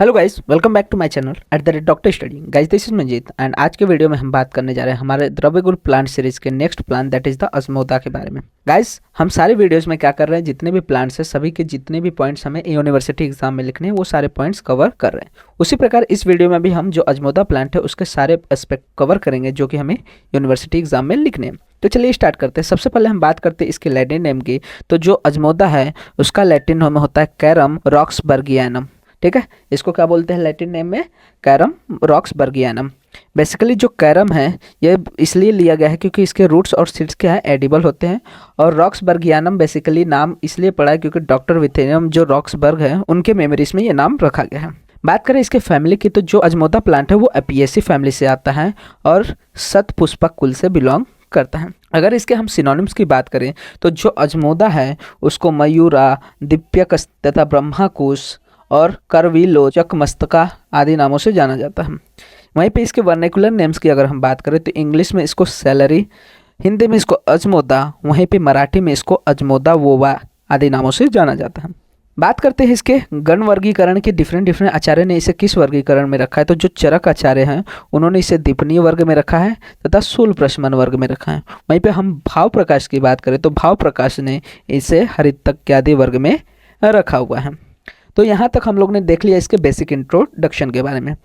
Hello guys, welcome back to my channel doctor study. Guys, this is Manjeet and आज के video में हम बात करने जा रहे हैं हमारे द्रव्यगुण प्लांट सीरीज के next plant that is the Ajmoda के बारे में। गाइस, हम सारे वीडियोस में क्या कर रहे हैं, जितने भी प्लांट्स हैं सभी के जितने भी पॉइंट्स हमें यूनिवर्सिटी एग्जाम में लिखने हैं वो सारे पॉइंट्स कवर कर रहे हैं। उसी प्रकार इस वीडियो में भी हम जो अजमोदा प्लांट है उसके सारे एस्पेक्ट कवर करेंगे जो कि हमें यूनिवर्सिटी एग्जाम में लिखने हैं। तो चलिए स्टार्ट करते हैं। सबसे पहले हम बात करते हैं इसके लैटिन नेम की। तो जो अजमोदा है उसका लैटिन नेम होता है कैरम रॉक्सबर्गियानम। ठीक है, इसको क्या बोलते हैं लैटिन नेम में? कैरम रॉक्सबर्गियानम। बेसिकली जो कैरम है ये इसलिए लिया गया है क्योंकि इसके रूट्स और सीड्स क्या है, एडिबल होते हैं। और रॉक्सबर्गियानम बेसिकली नाम इसलिए पड़ा है क्योंकि डॉक्टर विथेनियम जो रॉक्सबर्ग है उनके मेमोरीज में ये नाम रखा गया है। बात करें इसके फैमिली की, तो जो अजमोदा प्लांट है वो एपियेसी फैमिली से आता है और शतपुष्पक कुल से बिलोंग करता है। अगर इसके हम सिनोनिम्स की बात करें तो जो अजमोदा है उसको मयूरा, दिप्यकस तथा ब्रह्माकुश और करविलोचक मस्तका आदि नामों से जाना जाता है। वहीं पे इसके वर्नेकुलर नेम्स की अगर हम बात करें तो इंग्लिश में इसको सेलरी, हिंदी में इसको अजमोदा, वहीं पे मराठी में इसको अजमोदा वोवा आदि नामों से जाना जाता है। बात करते हैं इसके गण वर्गीकरण के। डिफरेंट आचार्य ने इसे किस वर्गीकरण में रखा है? तो जो चरक आचार्य हैं उन्होंने इसे दीपनीय वर्ग में रखा है तथा शूल प्रशमन वर्ग में रखा है। वहीं पे हम भाव प्रकाश की बात करें तो भाव प्रकाश ने इसे हरितक्यादि वर्ग में रखा हुआ है। तो यहाँ तक हम लोग ने देख लिया इसके बेसिक इंट्रोडक्शन के बारे में।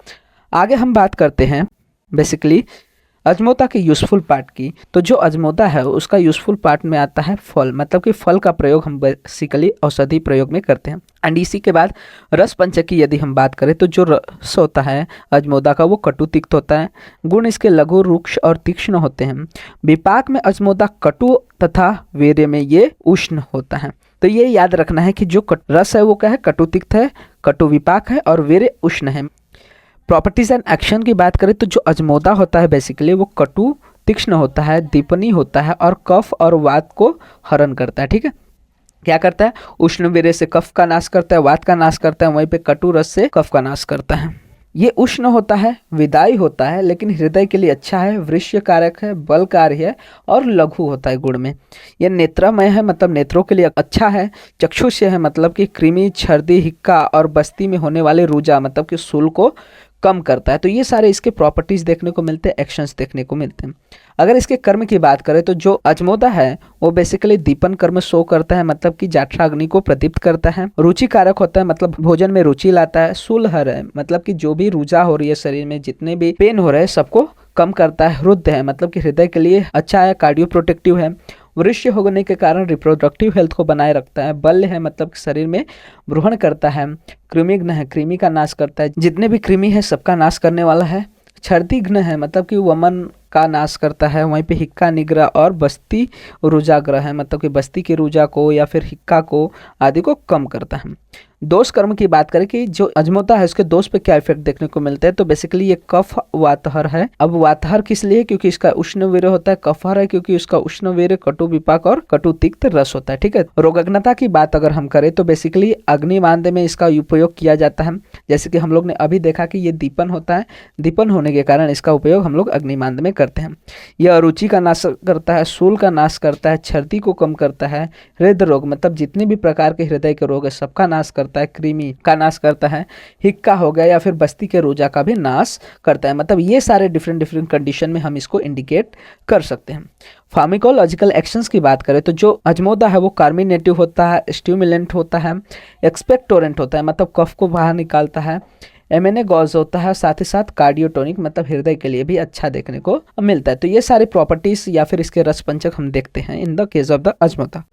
आगे हम बात करते हैं बेसिकली अजमोदा के यूज़फुल पार्ट की। तो जो अजमोदा है उसका यूज़फुल पार्ट में आता है फल, मतलब कि फल का प्रयोग हम बेसिकली औषधि प्रयोग में करते हैं। एंड इसी के बाद रस पंचक की यदि हम बात करें तो जो रस होता है अजमोदा का वो कटु तिक्त होता है। गुण इसके लघु, रुक्ष और तीक्ष्ण होते हैं। विपाक में अजमोदा कटु तथा वीर्य में ये उष्ण होता है। तो ये याद रखना है कि जो रस है वो क्या है, कटु तिक्त है, कटु विपाक है और वीर्य उष्ण है। प्रॉपर्टीज एंड एक्शन की बात करें तो जो अजमोदा होता है बेसिकली वो कटु तीक्ष्ण होता है, दीपनी होता है और कफ और वात को हरण करता है। ठीक है, क्या करता है? उष्ण वीर्य से कफ का नाश करता है, वात का नाश करता है, वहीं पे कटु रस से कफ का नाश करता है। ये उष्ण होता है, विदाई होता है, लेकिन हृदय के लिए अच्छा है, वृष्य कारक है, बलकारी है और लघु होता है गुण में। यह नेत्रमय है, मतलब नेत्रों के लिए अच्छा है। चक्षुष्य है, मतलब कि कृमि, छर्दी, हिक्का और बस्ती में होने वाले रुजा मतलब कि शूल को कम करता है। तो ये सारे इसके प्रॉपर्टीज देखने को मिलते हैं, एक्शंस देखने को मिलते हैं। अगर इसके कर्म की बात करें तो जो अजमोदा है वो बेसिकली दीपन कर्म शो करता है, मतलब कि जाठराग्नि को प्रदीप्त करता है। रुचि कारक होता है, मतलब भोजन में रुचि लाता है। शूलहर है, मतलब कि जो भी रुजा हो रही है शरीर में, जितने भी पेन हो रहे हैं सबको कम करता है। रुद्ध है, मतलब कि हृदय के लिए अच्छा है, कार्डियो प्रोटेक्टिव है। वृष्य होने के कारण रिप्रोडक्टिव हेल्थ को बनाए रखता है। बल्य है, मतलब शरीर में ब्रूहण करता है। कृमिघ्न है, कृमि का नाश करता है, जितने भी कृमि है सबका नाश करने वाला है। छर्दिघ्न है, मतलब कि वमन का नाश करता है। वहीं पे हिक्का निग्रह और बस्ती रुजाग्रह है, मतलब कि बस्ती के रुजा को या फिर हिक्का को आदि को कम करता है। दोष कर्म की बात करें कि जो अजमोदा है उसके दोष पे क्या इफेक्ट देखने को मिलता है, तो बेसिकली ये कफ वातहर है। अब वातहर किस लिए? क्योंकि इसका उष्ण वीर्य होता है। कफहर है क्योंकि उसका उष्ण वीर्य कटु विपाक और कटु तिक्त रस होता है। ठीक है, रोगाग्नता की बात अगर हम करें तो बेसिकली अग्निमांद्य में इसका उपयोग किया जाता है। जैसे कि हम लोग ने अभी देखा कि ये दीपन होता है, दीपन होने के कारण इसका उपयोग हम लोग अग्निमांद्य में करते हैं। यह अरुचि का नाश करता है, शूल का नाश करता है, छर्दी को कम करता है। हृदय रोग मतलब जितने भी प्रकार के हृदय के रोग है सबका नाश करता है। कृमि का नाश करता है। हिक्का हो गया या फिर बस्ती के रोजा का भी नाश करता है। मतलब ये सारे डिफरेंट कंडीशन में हम इसको इंडिकेट कर सकते हैं। फार्मिकोलॉजिकल एक्शंस की बात करें तो जो अजमोदा है वो कार्मिनेटिव होता है, स्टिमुलेंट होता है, एक्सपेक्टोरेंट होता है, मतलब कफ को बाहर निकालता है, एमेनेगॉज होता है, साथ ही साथ कार्डियोटोनिक मतलब हृदय के लिए भी अच्छा देखने को मिलता है। तो ये सारे प्रॉपर्टीज या फिर इसके रस पंचक हम देखते हैं in the case of the Ajmoda.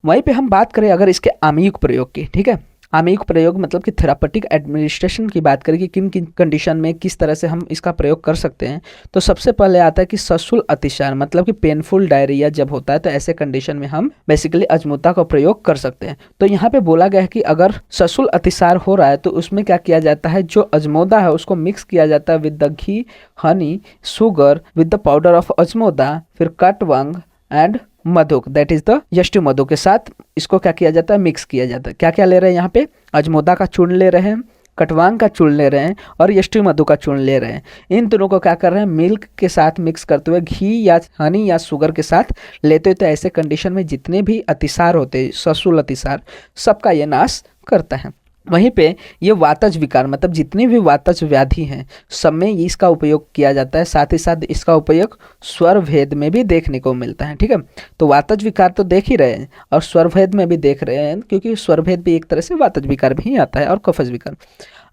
वहीं पे हम बात करें अगर इसके आमयुक प्रयोग की, ठीक है, आमयुक प्रयोग मतलब कि थेरापेटिक एडमिनिस्ट्रेशन की बात करें कि किन किन कंडीशन में किस तरह से हम इसका प्रयोग कर सकते हैं, तो सबसे पहले आता है कि सशुल अतिसार मतलब कि पेनफुल डायरिया जब होता है तो ऐसे कंडीशन में हम बेसिकली अजमोदा का प्रयोग कर सकते हैं। तो यहाँ पे बोला गया है कि अगर सशुल अतिसार हो रहा है तो उसमें क्या किया जाता है, जो अजमोदा है उसको मिक्स किया जाता है with the ghee, honey, sugar, with the powder of Ajmoda, फिर Katvang and Madhuk that is the Yashti Madhu के साथ इसको क्या किया जाता है, मिक्स किया जाता है। क्या क्या ले रहे हैं यहाँ पे? अजमोदा का चूर्ण ले रहे हैं, कटवांग का चूर्ण ले रहे हैं और यष्टि मधु का चूर्ण ले रहे हैं। इन दोनों को क्या कर रहे हैं, मिल्क के साथ मिक्स करते हुए घी या हनी या शुगर के साथ लेते हुए। तो ऐसे कंडीशन में जितने भी अतिसार होते हैं, सशुल अतिसार, सबका ये नाश करता है। वहीं पे ये वातज विकार मतलब जितनी भी वातज व्याधि हैं सब में इसका उपयोग किया जाता है। साथ ही साथ इसका उपयोग स्वर भेद में भी देखने को मिलता है। ठीक है, तो वातज विकार तो देख ही रहे हैं और स्वर भेद में भी देख रहे हैं, क्योंकि स्वर भेद भी एक तरह से वातज विकार भी आता है और कफज विकार।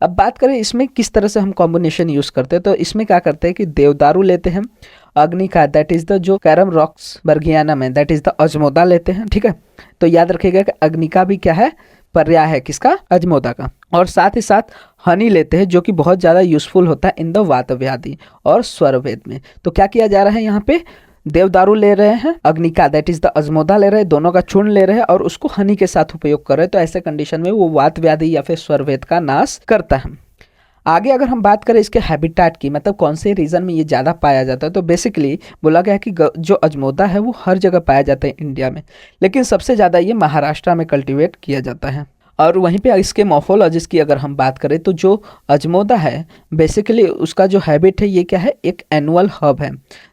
अब बात करें इसमें किस तरह से हम कॉम्बिनेशन यूज करते हैं, तो इसमें क्या करते हैं कि देवदारू लेते हैं, अग्निका दैट इज द जो कैरम रॉक्स बर्गियानम है दैट इज द अजमोदा लेते हैं। ठीक है, तो याद रखिएगा कि अग्निका भी क्या है, पर्याय है किसका, अजमोदा का। और साथ ही साथ हनी लेते हैं जो कि बहुत ज़्यादा यूजफुल होता है इन द वात व्याधि और स्वर भेद में। तो क्या किया जा रहा है यहाँ पे, देवदारू ले रहे हैं, अग्निका दैट इज द अजमोदा ले रहे हैं, दोनों का चूर्ण ले रहे हैं और उसको हनी के साथ उपयोग कर रहे हैं। तो ऐसे कंडीशन में वो वात व्याधि या फिर स्वर भेद का नाश करता है। आगे अगर हम बात करें इसके हैबिटेट की, मतलब कौन से रीजन में ये ज़्यादा पाया जाता है, तो बेसिकली बोला गया है कि जो अजमोदा है वो हर जगह पाया जाता है इंडिया में, लेकिन सबसे ज़्यादा ये महाराष्ट्र में कल्टीवेट किया जाता है। और वहीं पे इसके मॉर्फोलॉजिस्ट की अगर हम बात करें तो जो अजमोदा है बेसिकली उसका जो हैबिट है ये क्या है, एक एनुअल हर्ब है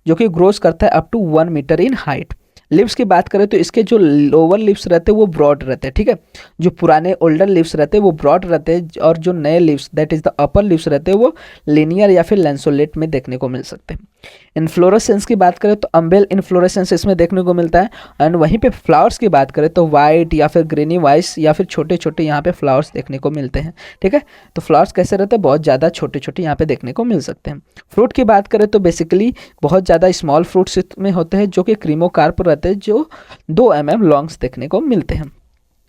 जो कि ग्रोस करता है up to 1 metre in height. Leaves की बात करें तो इसके जो लोअर लिव्स रहते हैं वो ब्रॉड रहते हैं। ठीक है, जो पुराने ओल्डर लिव्स रहते हैं वो ब्रॉड रहते हैं और जो नए leaves that is the upper leaves रहते हैं वो लिनियर या फिर लैंसोलेट में देखने को मिल सकते हैं। इन्फ्लोरेसेंस की बात करें तो अम्बेल इन्फ्लोरेसेंस इसमें देखने को मिलता है। एंड वहीं पे फ्लावर्स की बात करें तो वाइट या फिर ग्रीनी वाइस या फिर छोटे छोटे यहाँ पे फ्लावर्स देखने को मिलते हैं। ठीक है, तो फ्लावर्स कैसे रहते हैं, बहुत ज़्यादा छोटे छोटे यहाँ पे देखने को मिल सकते हैं। फ्रूट की बात करें तो बेसिकली बहुत ज़्यादा स्मॉल फ्रूट्स में होते हैं जो कि क्रीमोकार्प रहते हैं, जो 2 mm लॉन्ग्स देखने को मिलते हैं।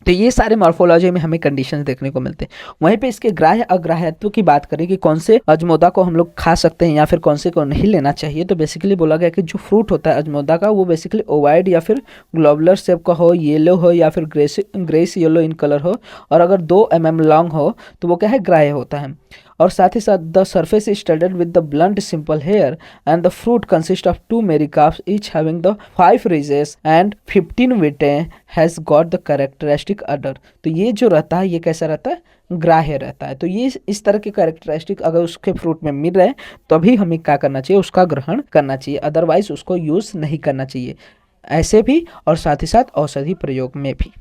तो ये सारे मॉर्फोलॉजी में हमें कंडीशंस देखने को मिलते हैं। वहीं पे इसके ग्राह्य अग्राह्यत्व की बात करें कि कौन से अजमोदा को हम लोग खा सकते हैं या फिर कौन से को नहीं लेना चाहिए, तो बेसिकली बोला गया कि जो फ्रूट होता है अजमोदा का वो बेसिकली ओवाइड या फिर ग्लोबुलर शेप का हो, येलो हो या फिर ग्रेस येलो इन कलर हो, और अगर 2 mm लॉन्ग हो तो वो क्या है, ग्राह्य होता है। और साथ ही साथ the surface is studded with the blunt simple hair and the fruit consist of 2 mericarps each having the 5 ridges and 15 vittae has got the characteristic odour. तो ये जो रहता है ये कैसा रहता है, ग्राह्य रहता है। तो ये इस तरह के कैरेक्टरिस्टिक अगर उसके फ्रूट में मिल रहे हैं तभी हमें क्या करना चाहिए, उसका ग्रहण करना चाहिए, अदरवाइज उसको यूज नहीं करना चाहिए, ऐसे भी और साथ ही साथ औषधि प्रयोग में भी।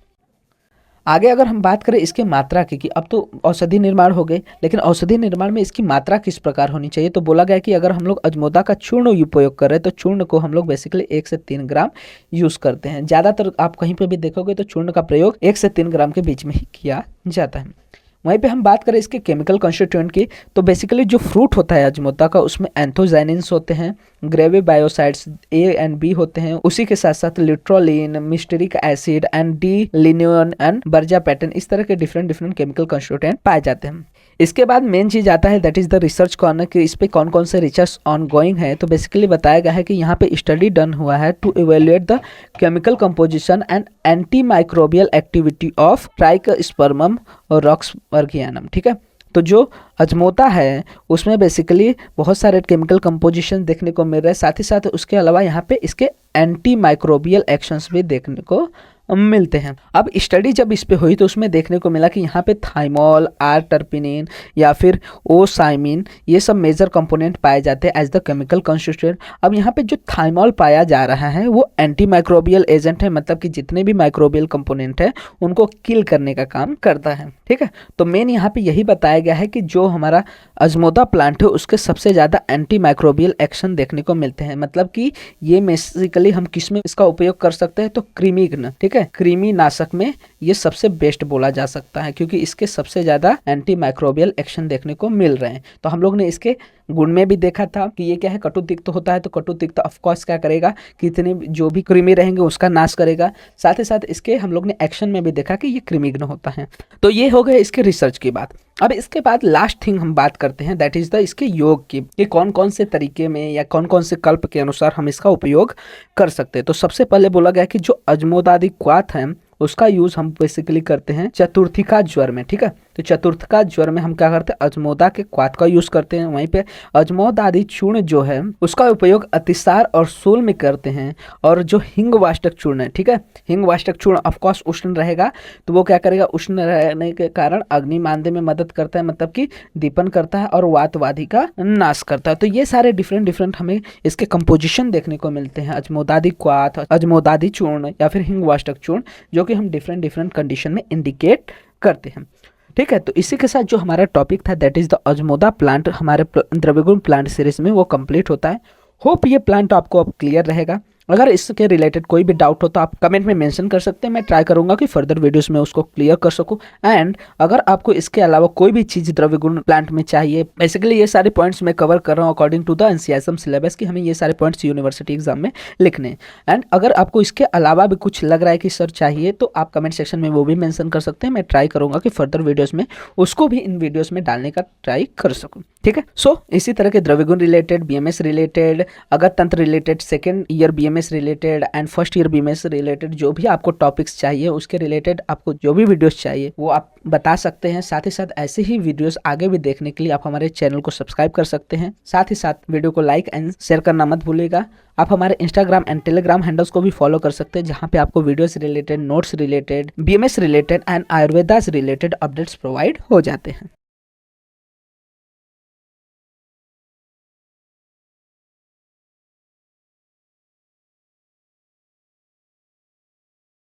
आगे अगर हम बात करें इसके मात्रा की कि अब तो औषधि निर्माण हो गए, लेकिन औषधि निर्माण में इसकी मात्रा किस प्रकार होनी चाहिए, तो बोला गया कि अगर हम लोग अजमोदा का चूर्ण उपयोग कर रहे हैं तो चूर्ण को हम लोग बेसिकली 1 से 3 ग्राम यूज़ करते हैं। ज़्यादातर आप कहीं पे भी देखोगे तो चूर्ण का प्रयोग 1 से 3 ग्राम के बीच में ही किया जाता है। वहीं पे हम बात करें इसके केमिकल कॉन्स्टिट्यूएंट की, तो बेसिकली जो फ्रूट होता है अजमोदा का उसमें एंथोजाइनिन्स होते हैं, graveobiosides A and B होते हैं, उसी के साथ साथ luteolin, myristic acid and D limonene and bergapten, इस तरह के डिफरेंट केमिकल कॉन्स्टिट्यूएंट पाए जाते हैं। इसके बाद मेन चीज आता है that is the research corner कि इस पे कौन कौन से रिसर्च ऑन गोइंग है। तो बेसिकली बताया गया है कि यहाँ पे स्टडी डन हुआ है to evaluate the chemical composition and anti microbial activity of Trachyspermum और रॉक्सबर्गियानम। ठीक है, तो जो अजमोदा है उसमें बेसिकली बहुत सारे केमिकल कंपोजिशन देखने को मिल रहे हैं, साथ ही साथ उसके अलावा यहाँ पे इसके एंटी माइक्रोबियल एक्शंस भी देखने को मिलते हैं। अब स्टडी जब इस पे हुई तो उसमें देखने को मिला कि यहाँ पे थाइमोल, आर टर्पिनिन या फिर ओसाइमिन ये सब मेजर कंपोनेंट पाए जाते हैं एज द केमिकल कॉन्स्टिट्यूएंट। अब यहाँ पे जो थाइमोल पाया जा रहा है वो एंटी माइक्रोबियल एजेंट है, मतलब कि जितने भी माइक्रोबियल कंपोनेंट है उनको किल करने का काम करता है। ठीक है, तो मेन यहाँ पे यही बताया गया है कि जो हमारा अजमोदा प्लांट है उसके सबसे ज़्यादा एंटी माइक्रोबियल एक्शन देखने को मिलते हैं, मतलब कि ये बेसिकली हम किस में इसका उपयोग कर सकते हैं, तो क्रीमिग्न, ठीक है, कृमि नाशक में ये सबसे बेस्ट बोला जा सकता है क्योंकि इसके सबसे ज़्यादा एंटी माइक्रोबियल एक्शन देखने को मिल रहे हैं। तो हम लोग ने इसके गुण में भी देखा था कि ये क्या है, कटु तिक्त होता है, तो कटु तिक्त ऑफकोर्स क्या करेगा, कितने जो भी कृमि रहेंगे उसका नाश करेगा। साथ ही साथ इसके हम लोग ने एक्शन में भी देखा कि ये कृमिग्न होता है। तो ये हो गए इसके रिसर्च की बात। अब इसके बाद लास्ट थिंग हम बात करते हैं दैट इज द इसके योग की, कि कौन कौन से तरीके में या कौन कौन से कल्प के अनुसार हम इसका उपयोग कर सकते हैं। तो सबसे पहले बोला गया कि जो अजमोदादि क्वाथ है उसका यूज हम बेसिकली करते हैं चतुर्थिका ज्वर में। ठीक है, तो चतुर्थिका ज्वर में हम क्या करते हैं, अजमोदा के क्वाथ का यूज करते हैं। वहीं पे अजमोदादि चूर्ण जो है उसका उपयोग अतिसार और शूल में करते हैं। और जो हिंग वाष्टक चूर्ण है, ठीक है, हिंग वाष्टक चूर्ण ऑफकोर्स उष्ण रहेगा, तो वो क्या करेगा, उष्ण रहने के कारण अग्नि मांदे में मदद करता है, मतलब कि दीपन करता है और वातवादी का नाश करता है। तो ये सारे डिफरेंट हमें इसके कंपोजिशन देखने को मिलते हैं, अजमोदादि क्वाथ, अजमोदादि चूर्ण या फिर हिंग वाष्टक चूर्ण, जो कि हम डिफरेंट कंडीशन में इंडिकेट करते हैं। ठीक है, तो इसी के साथ जो हमारा टॉपिक था दैट इज द अजमोदा प्लांट हमारे द्रव्यगुण प्लांट सीरीज में वो कंप्लीट होता है। होप ये प्लांट आपको अब क्लियर रहेगा। अगर इसके रिलेटेड कोई भी डाउट हो तो आप कमेंट में मेंशन कर सकते हैं, मैं ट्राई करूंगा कि फर्दर वीडियोस में उसको क्लियर कर सकूं। एंड अगर आपको इसके अलावा कोई भी चीज़ द्रव्यगुण प्लांट में चाहिए, बेसिकली ये सारे पॉइंट्स मैं कवर कर रहा हूँ according to the NCERT syllabus कि हमें ये सारे पॉइंट्स यूनिवर्सिटी एग्जाम में लिखने हैं। एंड अगर आपको इसके अलावा भी कुछ लग रहा है कि सर चाहिए तो आप कमेंट सेक्शन में वो भी मेंशन कर सकते हैं, मैं ट्राई करूंगा कि फर्दर वीडियोस में उसको भी इन वीडियोस में डालने का ट्राई कर सकूं। ठीक है, सो इसी तरह के द्रव्यगुण रिलेटेड, बीएमएस रिलेटेड, अगर तंत्र related, second year BMS related and first year BMS related जो भी आपको टॉपिक्स चाहिए उसके रिलेटेड आपको जो भी वीडियोस चाहिए वो आप बता सकते हैं। साथ ही साथ ऐसे ही वीडियोस आगे भी देखने के लिए आप हमारे चैनल को सब्सक्राइब कर सकते हैं। साथ ही साथ वीडियो को लाइक एंड शेयर करना मत भूलिएगा। आप हमारे इंस्टाग्राम एंड टेलीग्राम हैंडल्स को भी फॉलो कर सकते हैं जहां पे आपको videos related, notes related, BMS related and Ayurveda related updates provide हो जाते हैं।